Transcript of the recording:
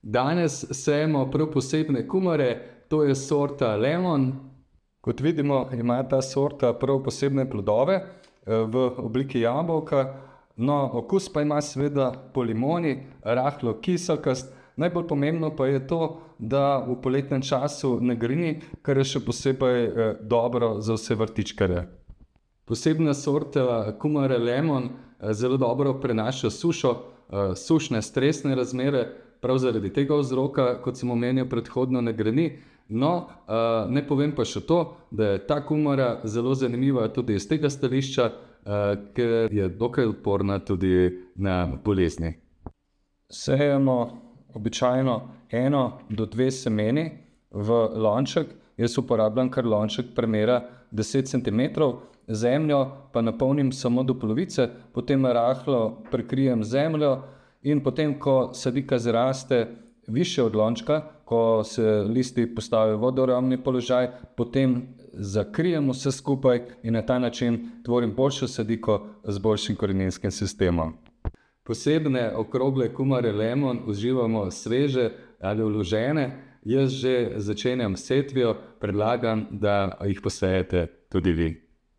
Danes sejemo prav posebne kumare, to je sorta Lemon. Kot vidimo, ima ta sorta prav posebne plodove v obliki jabolka. No, okus pa ima seveda po limoni, rahlo kiselkast. Najbolj pomembno pa je to, da v poletnem času ne greni, kar je še posebej dobro za vse vrtičkarje. Posebna sorta kumare Lemon zelo dobro prenaša sušo, sušne stresne razmere, prav zaradi tega vzroka, kot sem omenil predhodno, ne greni. No, ne povem pa še to, da je ta kumara zelo zanimiva tudi iz tega stališča, ker je dokaj odporna tudi na bolezni. Sejemo običajno 1 do 2 semeni v lonček. Jaz uporabljam kar lonček premera 10 cm, zemljo pa napolnim samo do polovice, potem rahlo prekrijem zemljo in potem, ko sadika zraste višje od lončka, ko se listi postavijo v vodoravni položaj, potem zakrijem vse skupaj in na ta način tvorim boljšo sadiko z boljšim korenenskim sistemom. Posebne okrogle kumare Lemon uživamo sveže ali vložene. Jaz že začenjam s setvijo, predlagam, da jih posejete tudi vi.